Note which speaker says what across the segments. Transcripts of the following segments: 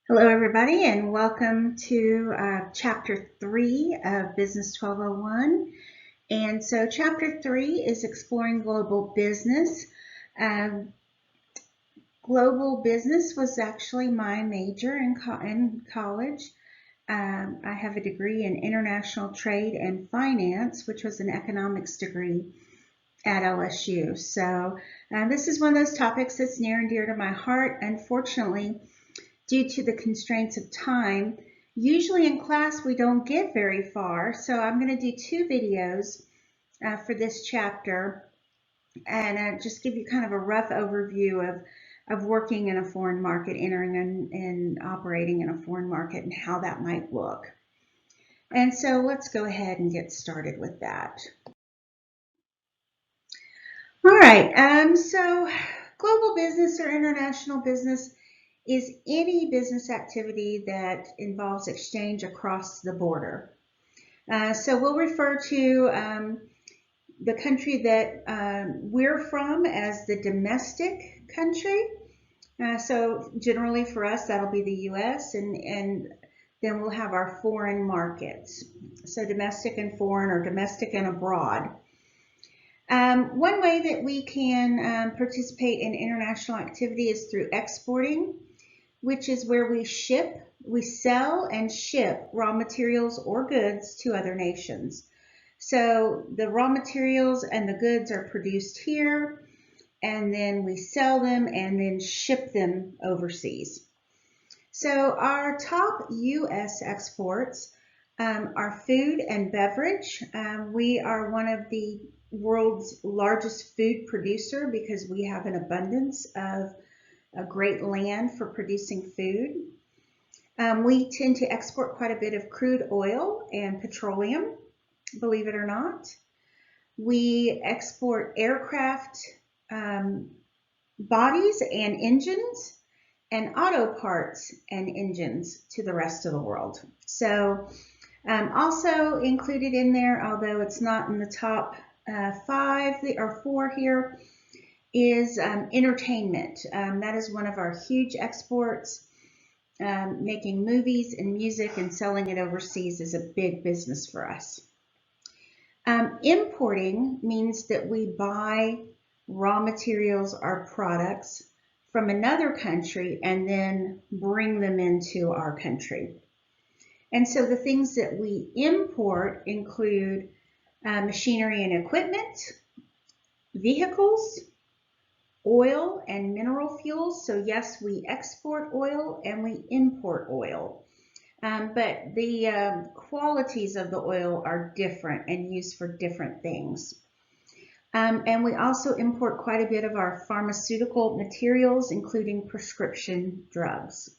Speaker 1: Hello, everybody, and welcome to Chapter 3 of Business 1201. And so, Chapter 3 is exploring global business. Um, Global business was actually my major in college. I have a degree in international trade and finance, which was an economics degree at LSU. So, this is one of those topics that's near and dear to my heart. Unfortunately, due to the constraints of time, usually in class we don't get very far, so I'm going to do two videos for this chapter and just give you kind of a rough overview of working in a foreign market, entering and operating in a foreign market, and how that might look. And so let's go ahead and get started with that. All right, so global business or international business is any business activity that involves exchange across the border. So we'll refer to the country that we're from as the domestic country. So generally for us, that'll be the US, and then we'll have our foreign markets. So domestic and foreign, or domestic and abroad. One way that we can participate in international activity is through exporting, which is where we sell and ship raw materials or goods to other nations. So the raw materials and the goods are produced here, and then we sell them and then ship them overseas. So our top U.S. exports are food and beverage. We are one of the world's largest food producer because we have an abundance of a great land for producing food. We tend to export quite a bit of crude oil and petroleum, believe it or not. We export aircraft bodies and engines and auto parts and engines to the rest of the world. So also included in there, although it's not in the top five or four here, is entertainment. That is one of our huge exports. Making movies and music and selling it overseas is a big business for us. Importing means that we buy raw materials or products from another country and then bring them into our country. And so the things that we import include machinery and equipment, vehicles, oil and mineral fuels. So yes, we export oil and we import oil. But the qualities of the oil are different and used for different things. And we also import quite a bit of our pharmaceutical materials, including prescription drugs.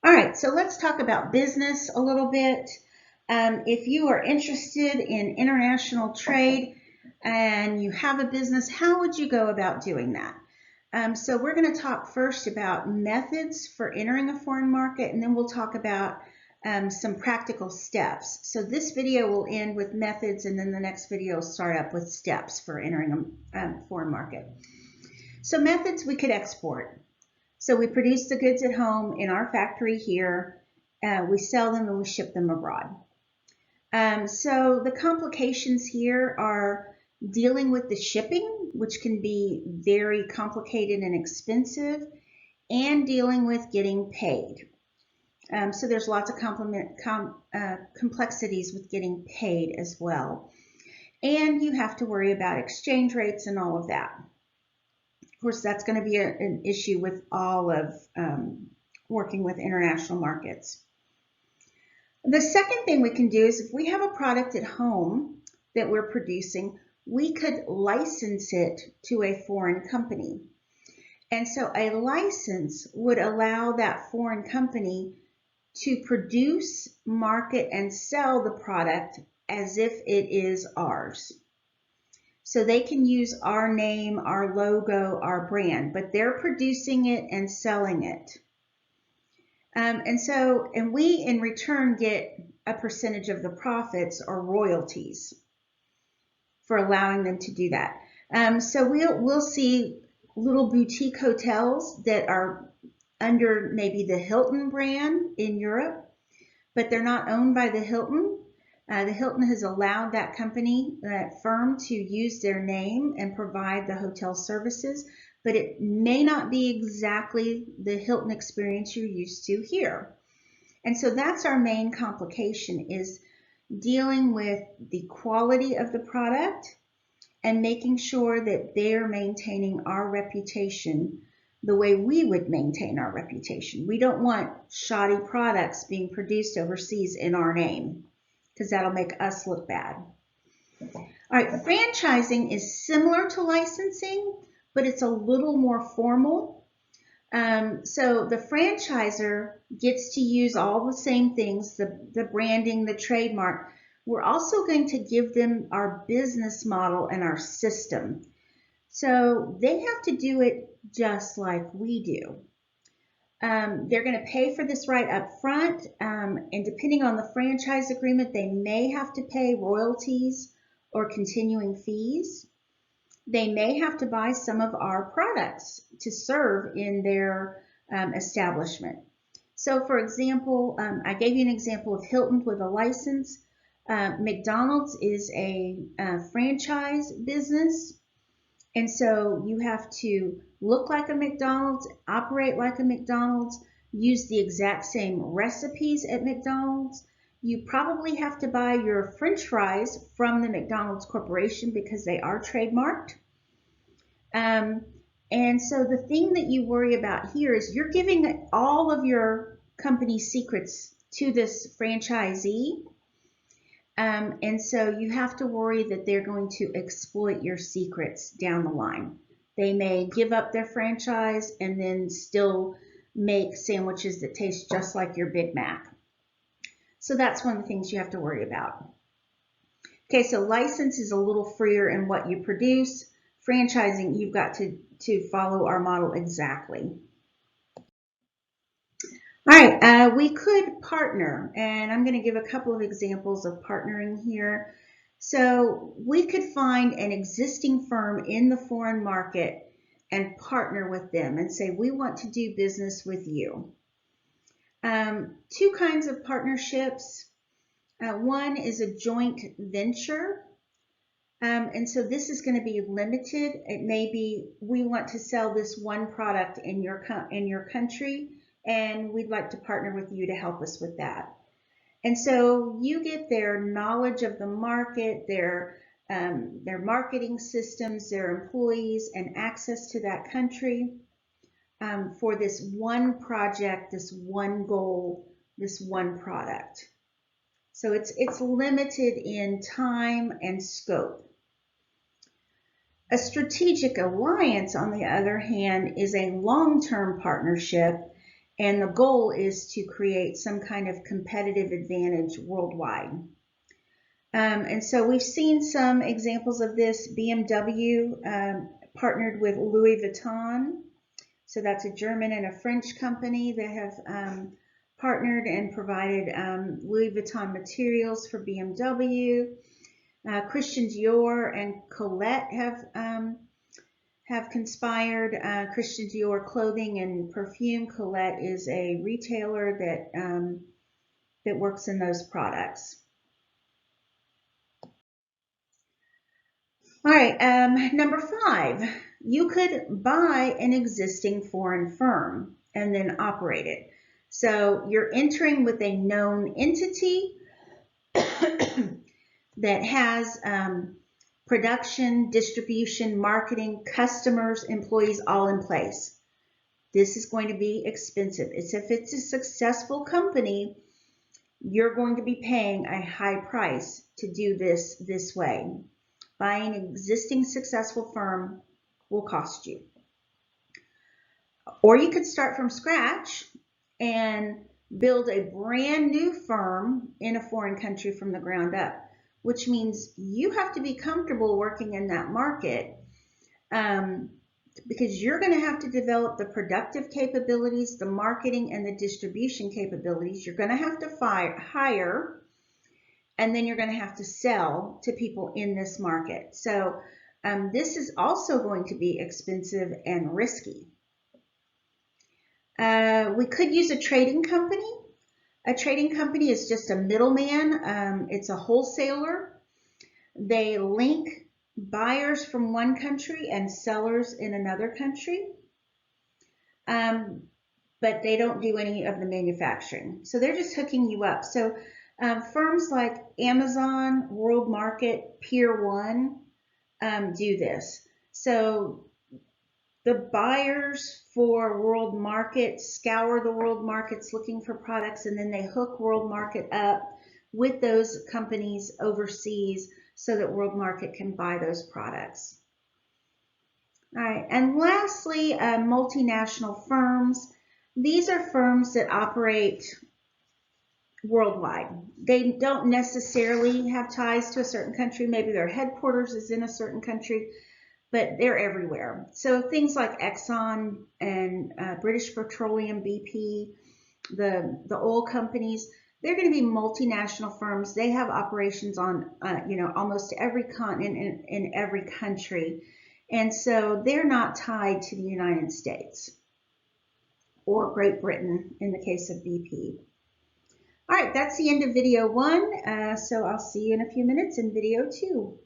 Speaker 1: All right, so let's talk about business a little bit. If you are interested in international trade and you have a business, how would you go about doing that? So we're going to talk first about methods for entering a foreign market, and then we'll talk about some practical steps. So this video will end with methods, and then the next video will start up with steps for entering a foreign market. So methods, we could export. So we produce the goods at home in our factory here, we sell them and we ship them abroad. So the complications here are dealing with the shipping, which can be very complicated and expensive, and dealing with getting paid. So there's lots of complexities with getting paid as well. And you have to worry about exchange rates and all of that. Of course, that's going to be an issue with all of working with international markets. The second thing we can do is if we have a product at home that we're producing, we could license it to a foreign company. And so a license would allow that foreign company to produce, market, and sell the product as if it is ours. So they can use our name, our logo, our brand, but they're producing it and selling it. And we in return get a percentage of the profits or royalties for allowing them to do that. So we'll see little boutique hotels that are under maybe the Hilton brand in Europe, but they're not owned by the Hilton. The Hilton has allowed that company, that firm, to use their name and provide the hotel services, but it may not be exactly the Hilton experience you're used to here. And so that's our main complication, is dealing with the quality of the product and making sure that they're maintaining our reputation the way we would maintain our reputation. We don't want shoddy products being produced overseas in our name, because that'll make us look bad. All right, franchising is similar to licensing, but it's a little more formal. So the franchisor gets to use all the same things, the branding, the trademark. We're also going to give them our business model and our system. So they have to do it just like we do. They're going to pay for this right up front, and depending on the franchise agreement, they may have to pay royalties or continuing fees. They may have to buy some of our products to serve in their establishment. So for example, I gave you an example of Hilton with a license. McDonald's is a franchise business. And so you have to look like a McDonald's, operate like a McDonald's, use the exact same recipes at McDonald's. You probably have to buy your French fries from the McDonald's Corporation because they are trademarked. And so the thing that you worry about here is you're giving all of your company secrets to this franchisee. And so you have to worry that they're going to exploit your secrets down the line. They may give up their franchise and then still make sandwiches that taste just like your Big Mac. So that's one of the things you have to worry about. Okay, so license is a little freer in what you produce. Franchising, you've got to follow our model exactly. All right, we could partner, and I'm going to give a couple of examples of partnering here. So we could find an existing firm in the foreign market and partner with them and say, we want to do business with you. Two kinds of partnerships. One is a joint venture. And so this is going to be limited. It may be, we want to sell this one product in your country, and we'd like to partner with you to help us with that. And so you get their knowledge of the market, their marketing systems, their employees, and access to that country for this one project, this one goal, this one product. So it's limited in time and scope. A strategic alliance, on the other hand, is a long-term partnership, And the goal is to create some kind of competitive advantage worldwide. And so we've seen some examples of this. BMW partnered with Louis Vuitton. So that's a German and a French company that have partnered and provided Louis Vuitton materials for BMW. Christian Dior and Colette have conspired. Christian Dior clothing and perfume. Colette is a retailer that works in those products. All right, number 5, you could buy an existing foreign firm and then operate it. So you're entering with a known entity that has production, distribution, marketing, customers, employees all in place. This is going to be expensive. If it's a successful company, you're going to be paying a high price to do this way. Buying an existing successful firm will cost you. Or you could start from scratch and build a brand new firm in a foreign country from the ground up, which means you have to be comfortable working in that market because you're going to have to develop the productive capabilities, the marketing, and the distribution capabilities. You're going to have to hire, and then you're going to have to sell to people in this market. So this is also going to be expensive and risky. We could use a trading company. A trading company is just a middleman. It's a wholesaler. They link buyers from one country and sellers in another country. But they don't do any of the manufacturing. So they're just hooking you up. So firms like Amazon, World Market, Pier 1 do this. So the buyers for World Market scour the world markets looking for products, and then they hook World Market up with those companies overseas so that World Market can buy those products. All right, and lastly, multinational firms. These are firms that operate worldwide. They don't necessarily have ties to a certain country. Maybe their headquarters is in a certain country, but they're everywhere. So things like Exxon and British Petroleum, BP, the oil companies, they're going to be multinational firms. They have operations on almost every continent in every country, and so they're not tied to the United States or Great Britain in the case of BP. All right, that's the end of video 1. So I'll see you in a few minutes in video 2.